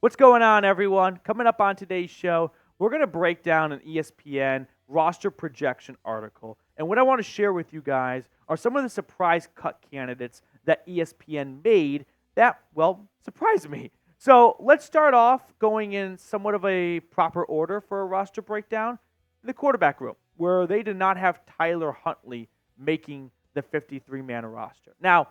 What's going on, everyone? Coming up on today's show, we're going to break down an ESPN roster projection article. And what I want to share with you guys are some of the surprise cut candidates that ESPN made that, well, surprised me. So let's start off going in somewhat of a proper order for a roster breakdown. The quarterback room, where they did not have Tyler Huntley making the 53-man roster. Now,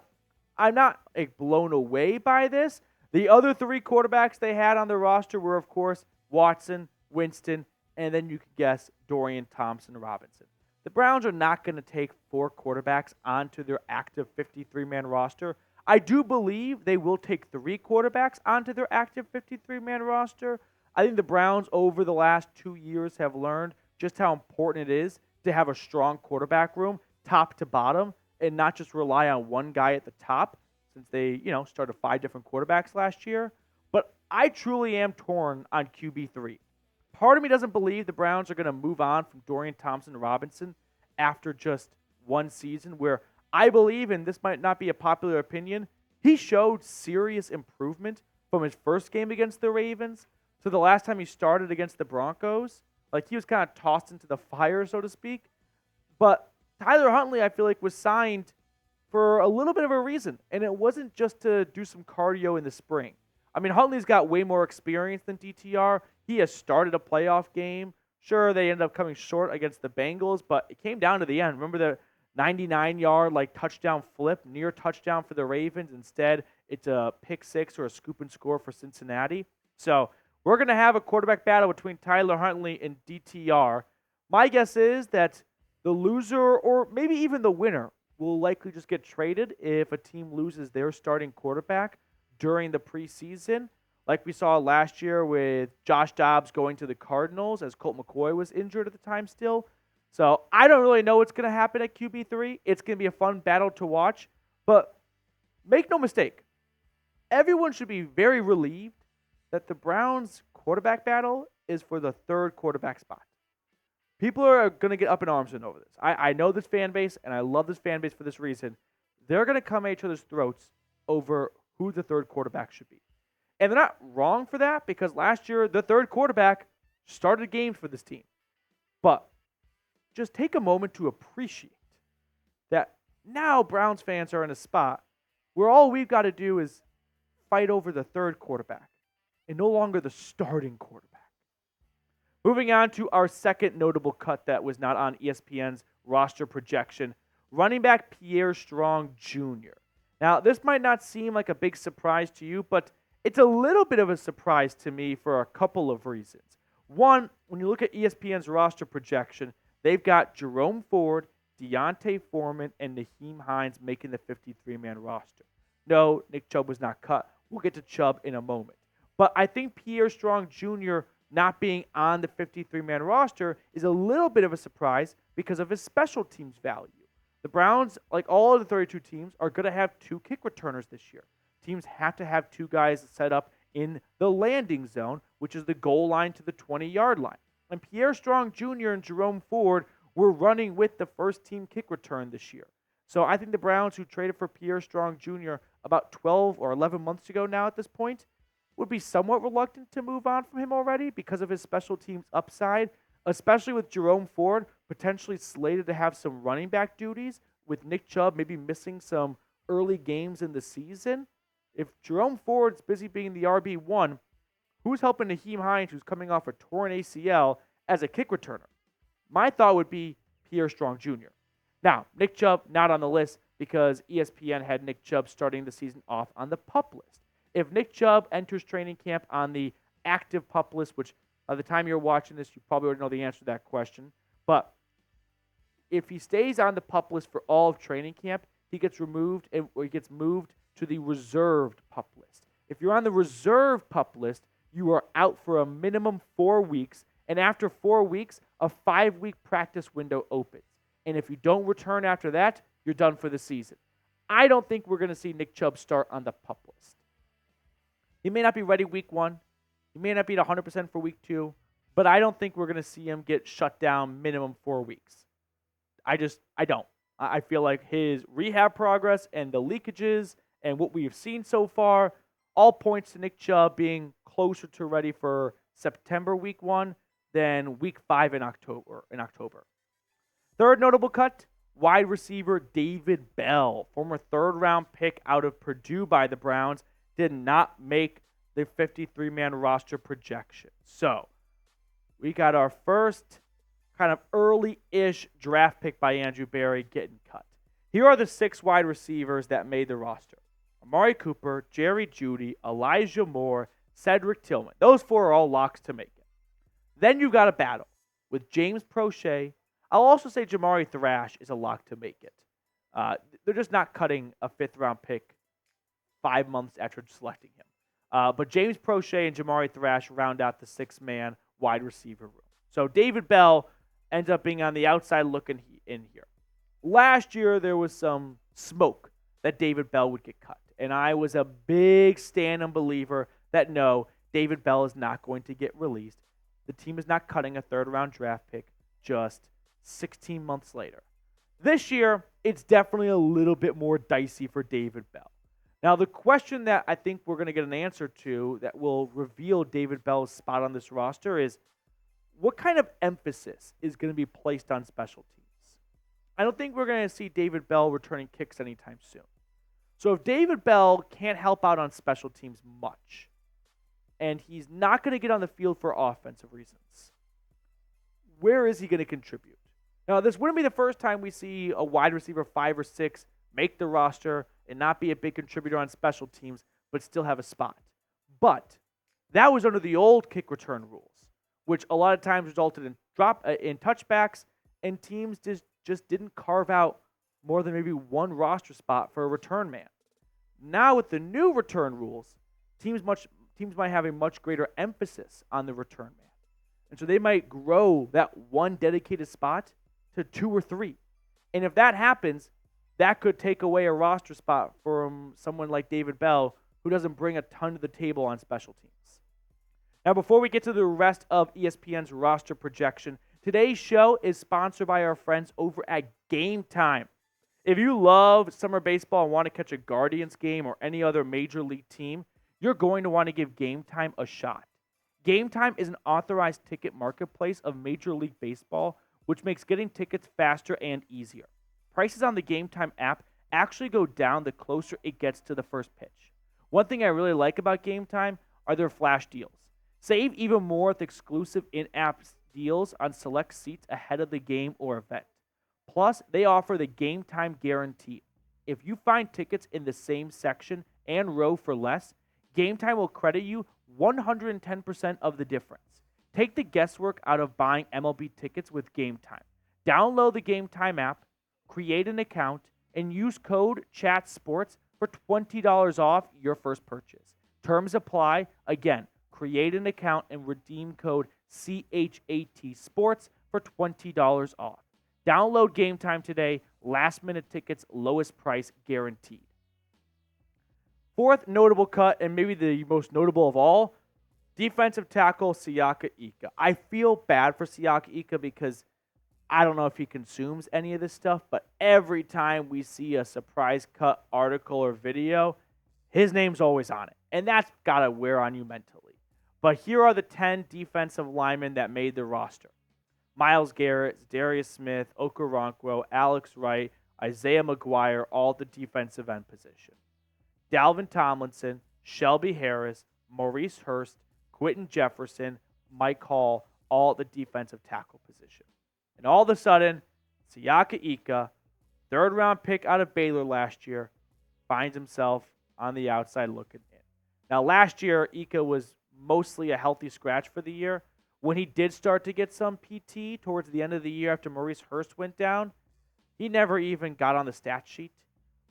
I'm not blown away by this. The other three quarterbacks they had on their roster were, of course, Watson, Winston, and then you could guess Dorian Thompson-Robinson. The Browns are not going to take four quarterbacks onto their active 53-man roster. I do believe they will take three quarterbacks onto their active 53-man roster. I think the Browns over the last 2 years have learned just how important it is to have a strong quarterback room, top to bottom, and not just rely on one guy at the top, since they, started 5 different quarterbacks last year. But I truly am torn on QB3. Part of me doesn't believe the Browns are going to move on from Dorian Thompson-Robinson after just one season, where I believe, and this might not be a popular opinion, he showed serious improvement from his first game against the Ravens to the last time he started against the Broncos. Like, he was kind of tossed into the fire, so to speak. But Tyler Huntley, I feel like, was signed for a little bit of a reason, and it wasn't just to do some cardio in the spring. I mean, Huntley's got way more experience than DTR. He has started a playoff game. Sure, they ended up coming short against the Bengals, but it came down to the end. Remember the 99-yard touchdown flip, near touchdown for the Ravens? Instead, it's a pick six or a scoop and score for Cincinnati. So we're going to have a quarterback battle between Tyler Huntley and DTR. My guess is that the loser, or maybe even the winner, will likely just get traded if a team loses their starting quarterback during the preseason, like we saw last year with Josh Dobbs going to the Cardinals as Colt McCoy was injured at the time still. So I don't really know what's going to happen at QB3. It's going to be a fun battle to watch. But make no mistake, everyone should be very relieved that the Browns' quarterback battle is for the third quarterback spot. People are going to get up in arms over this. I know this fan base, and I love this fan base for this reason. They're going to come at each other's throats over who the third quarterback should be. And they're not wrong for that, because last year, the third quarterback started games for this team. But just take a moment to appreciate that now Browns fans are in a spot where all we've got to do is fight over the third quarterback and no longer the starting quarterback. Moving on to our second notable cut that was not on ESPN's roster projection, running back Pierre Strong Jr. Now, this might not seem like a big surprise to you, but it's a little bit of a surprise to me for a couple of reasons. One, when you look at ESPN's roster projection, they've got Jerome Ford, Foreman, and Nyheim Hines making the 53-man roster. No, Nick Chubb was not cut. We'll get to Chubb in a moment. But I think Pierre Strong Jr. not being on the 53-man roster is a little bit of a surprise because of his special teams value. The Browns, like all of the 32 teams, are going to have 2 kick returners this year. Teams have to have 2 guys set up in the landing zone, which is the goal line to the 20-yard line. And Pierre Strong Jr. and Jerome Ford were running with the first-team kick return this year. So I think the Browns, who traded for Pierre Strong Jr. about 12 or 11 months ago now at this point, would be somewhat reluctant to move on from him already because of his special teams upside, especially with Jerome Ford potentially slated to have some running back duties, with Nick Chubb maybe missing some early games in the season. If Jerome Ford's busy being the RB1, who's helping Nyheim Hines, who's coming off a torn ACL, as a kick returner? My thought would be Pierre Strong Jr. Now, Nick Chubb not on the list because ESPN had Nick Chubb starting the season off on the PUP list. If Nick Chubb enters training camp on the active PUP list, which by the time you're watching this, you probably already know the answer to that question, but if he stays on the PUP list for all of training camp, he gets removed or he gets moved to the reserved PUP list. If you're on the reserve PUP list, you are out for a minimum 4 weeks, and after 4 weeks, a 5-week practice window opens. And if you don't return after that, you're done for the season. I don't think we're going to see Nick Chubb start on the PUP list. He may not be ready week 1. He may not be at 100% for week 2, but I don't think we're going to see him get shut down minimum 4 weeks. I don't. I feel like his rehab progress and the leakages and what we have seen so far all points to Nick Chubb being closer to ready for September week 1 than week 5 in October. Third notable cut, wide receiver David Bell, former third-round pick out of Purdue by the Browns, did not make the 53-man roster projection. So, we got our first kind of early-ish draft pick by Andrew Berry getting cut. Here are the 6 wide receivers that made the roster. Amari Cooper, Jerry Jeudy, Elijah Moore, Cedric Tillman. Those 4 are all locks to make it. Then you've got a battle with James Prochet. I'll also say Jamari Thrash is a lock to make it. They're just not cutting a 5th-round pick 5 months after selecting him. But James Prochet and Jamari Thrash round out the 6-man wide receiver room. So David Bell ends up being on the outside looking in here. Last year, there was some smoke that David Bell would get cut. And I was a big stand and believer that no, David Bell is not going to get released. The team is not cutting a 3rd-round draft pick just 16 months later. This year, it's definitely a little bit more dicey for David Bell. Now, the question that I think we're going to get an answer to that will reveal David Bell's spot on this roster is what kind of emphasis is going to be placed on special teams? I don't think we're going to see David Bell returning kicks anytime soon. So if David Bell can't help out on special teams much, and he's not going to get on the field for offensive reasons, where is he going to contribute? Now, this wouldn't be the first time we see a wide receiver 5 or 6 make the roster and not be a big contributor on special teams, but still have a spot. But that was under the old kick return rules, which a lot of times resulted in touchbacks, and teams just didn't carve out more than maybe one roster spot for a return man. Now with the new return rules, teams might have a much greater emphasis on the return man. And so they might grow that one dedicated spot to 2 or 3. And if that happens, that could take away a roster spot from someone like David Bell, who doesn't bring a ton to the table on special teams. Now, before we get to the rest of ESPN's roster projection, today's show is sponsored by our friends over at Game Time. If you love summer baseball and want to catch a Guardians game or any other major league team, you're going to want to give Game Time a shot. Game Time is an authorized ticket marketplace of Major League Baseball, which makes getting tickets faster and easier. Prices on the Game Time app actually go down the closer it gets to the first pitch. One thing I really like about Game Time are their flash deals. Save even more with exclusive in-app deals on select seats ahead of the game or event. Plus, they offer the Game Time guarantee. If you find tickets in the same section and row for less, Game Time will credit you 110% of the difference. Take the guesswork out of buying MLB tickets with Game Time. Download the Game Time app, create an account, and use code CHATSPORTS for $20 off your first purchase. Terms apply. Again, create an account and redeem code CHATSPORTS for $20 off. Download Game Time today. Last-minute tickets, lowest price guaranteed. Fourth notable cut, and maybe the most notable of all, defensive tackle Siaki Ika. I feel bad for Siaki Ika because I don't know if he consumes any of this stuff, but every time we see a surprise cut article or video, his name's always on it. And that's got to wear on you mentally. But here are the 10 defensive linemen that made the roster. Myles Garrett, Darius Smith, Okoronkwo, Alex Wright, Isaiah McGuire, all at the defensive end position. Dalvin Tomlinson, Shelby Harris, Maurice Hurst, Quentin Jefferson, Mike Hall, all at the defensive tackle position. And all of a sudden, Siaki Ika, 3rd-round pick out of Baylor last year, finds himself on the outside looking in. Now, last year, Ika was mostly a healthy scratch for the year. When he did start to get some PT towards the end of the year after Maurice Hurst went down, he never even got on the stat sheet.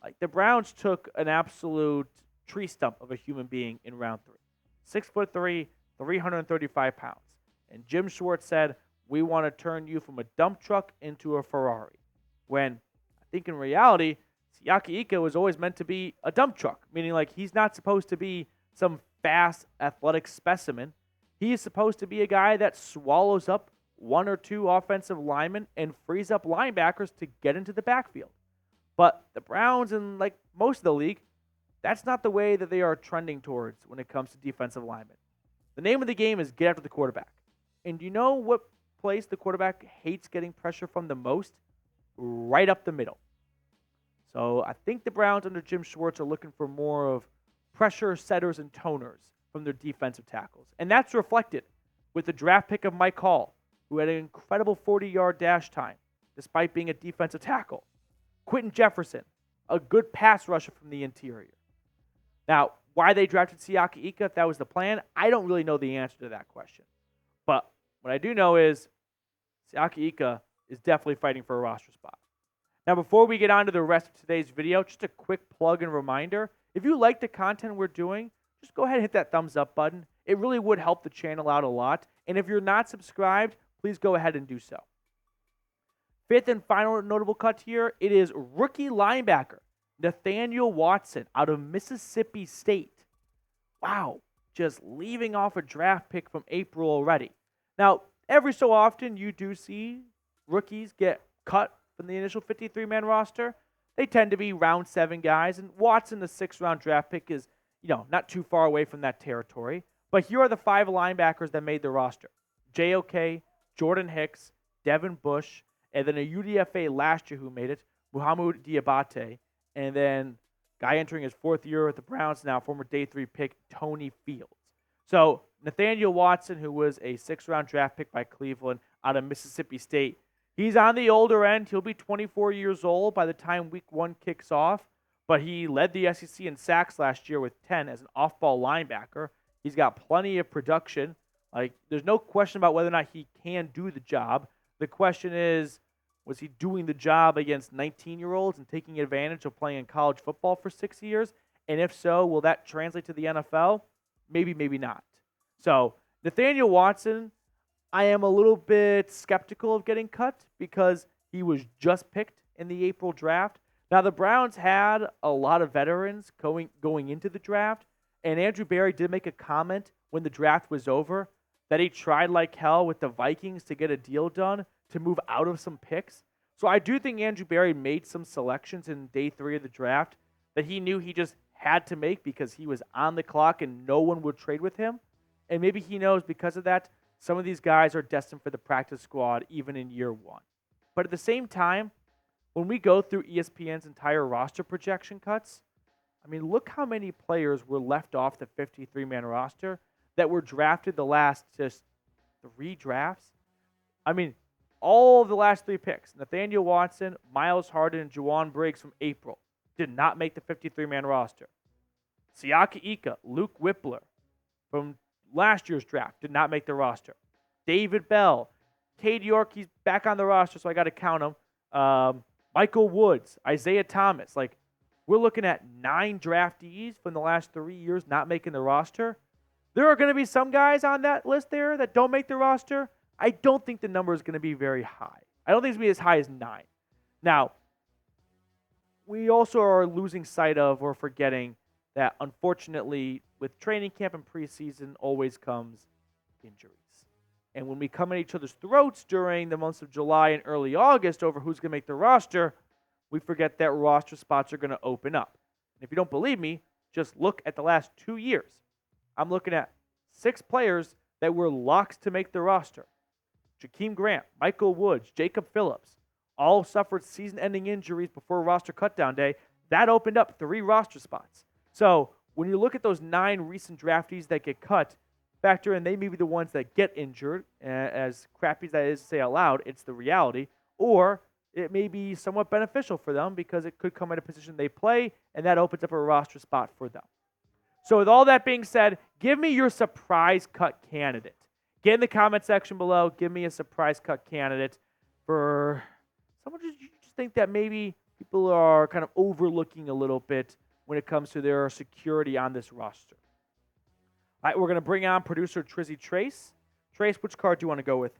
Like, the Browns took an absolute tree stump of a human being in round 3. 6'3", 335 pounds. And Jim Schwartz said, we want to turn you from a dump truck into a Ferrari. When I think in reality, Siaki Ika was always meant to be a dump truck, meaning like he's not supposed to be some fast athletic specimen. He is supposed to be a guy that swallows up 1 or 2 offensive linemen and frees up linebackers to get into the backfield. But the Browns and like most of the league, that's not the way that they are trending towards when it comes to defensive linemen. The name of the game is get after the quarterback. And do you know what place the quarterback hates getting pressure from the most? Right up the middle. So I think the Browns under Jim Schwartz are looking for more of pressure setters and toners from their defensive tackles. And that's reflected with the draft pick of Mike Hall, who had an incredible 40-yard dash time despite being a defensive tackle. Quentin Jefferson, a good pass rusher from the interior. Now, why they drafted Siaki Ika, if that was the plan, I don't really know the answer to that question. But what I do know is Siaki Ika is definitely fighting for a roster spot. Now, before we get on to the rest of today's video, just a quick plug and reminder. If you like the content we're doing, just go ahead and hit that thumbs up button. It really would help the channel out a lot. And if you're not subscribed, please go ahead and do so. Fifth and final notable cut here, it is rookie linebacker Nathaniel Watson out of Mississippi State. Wow, just leaving off a draft pick from April already. Now, every so often you do see rookies get cut from the initial 53-man roster. They tend to be round 7 guys, and Watson, the 6th-round draft pick, is not too far away from that territory. But here are the 5 linebackers that made the roster. JOK, Jordan Hicks, Devin Bush, and then a UDFA last year who made it, Muhammad Diabate, and then guy entering his 4th year with the Browns now, former day 3 pick, Tony Fields. So Nathaniel Watson, who was a 6th-round draft pick by Cleveland out of Mississippi State, he's on the older end. He'll be 24 years old by the time Week 1 kicks off, but he led the SEC in sacks last year with 10 as an off-ball linebacker. He's got plenty of production. There's no question about whether or not he can do the job. The question is, was he doing the job against 19-year-olds and taking advantage of playing in college football for 6 years? And if so, will that translate to the NFL? Maybe, maybe not. So, Nathaniel Watson, I am a little bit skeptical of getting cut because he was just picked in the April draft. Now, the Browns had a lot of veterans going into the draft, and Andrew Berry did make a comment when the draft was over that he tried like hell with the Vikings to get a deal done to move out of some picks. So I do think Andrew Berry made some selections in day 3 of the draft that he knew he just had to make because he was on the clock and no one would trade with him. And maybe he knows because of that, some of these guys are destined for the practice squad even in year 1. But at the same time, when we go through ESPN's entire roster projection cuts, look how many players were left off the 53-man roster that were drafted the last just 3 drafts. All of the last 3 picks, Nathaniel Watson, Miles Harden, and Juwan Briggs from April, did not make the 53-man roster. Siaki Ika, Luke Whippler from last year's draft did not make the roster. David Bell, Cade York, he's back on the roster, so I got to count him. Michael Woods, Isaiah Thomas. We're looking at 9 draftees from the last 3 years not making the roster. There are going to be some guys on that list there that don't make the roster. I don't think the number is going to be very high. I don't think it's going to be as high as 9. Now, we also are losing sight of or forgetting that, unfortunately, with training camp and preseason always comes injuries. And when we come at each other's throats during the months of July and early August over who's going to make the roster, we forget that roster spots are going to open up. And if you don't believe me, just look at the last 2 years. I'm looking at 6 players that were locks to make the roster. Jakeem Grant, Michael Woods, Jacob Phillips, all suffered season-ending injuries before roster cutdown day. That opened up 3 roster spots. So when you look at those 9 recent draftees that get cut, factor in they may be the ones that get injured, as crappy as that is to say out loud, it's the reality, or it may be somewhat beneficial for them because it could come at a position they play, and that opens up a roster spot for them. So with all that being said, give me your surprise cut candidate. Get in the comment section below. Give me a surprise cut candidate for someone you just think that maybe people are kind of overlooking a little bit when it comes to their security on this roster. All right, we're going to bring on producer Trizzy Trace. Trace, which card do you want to go with?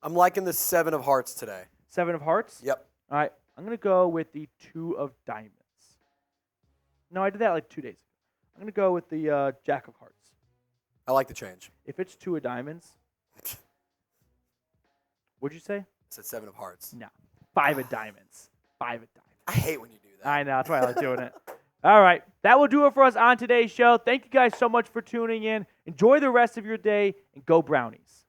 I'm liking the 7 of hearts today. 7 of hearts? Yep. All right, I'm going to go with the 2 of diamonds. No, I did that 2 days ago. I'm going to go with the Jack of hearts. I like the change. If it's 2 of diamonds, what'd you say? I said 7 of hearts. No, 5 of diamonds. 5 of diamonds. I hate when you do that. I know, that's why I like doing it. All right. That will do it for us on today's show. Thank you guys so much for tuning in. Enjoy the rest of your day, and go Brownies.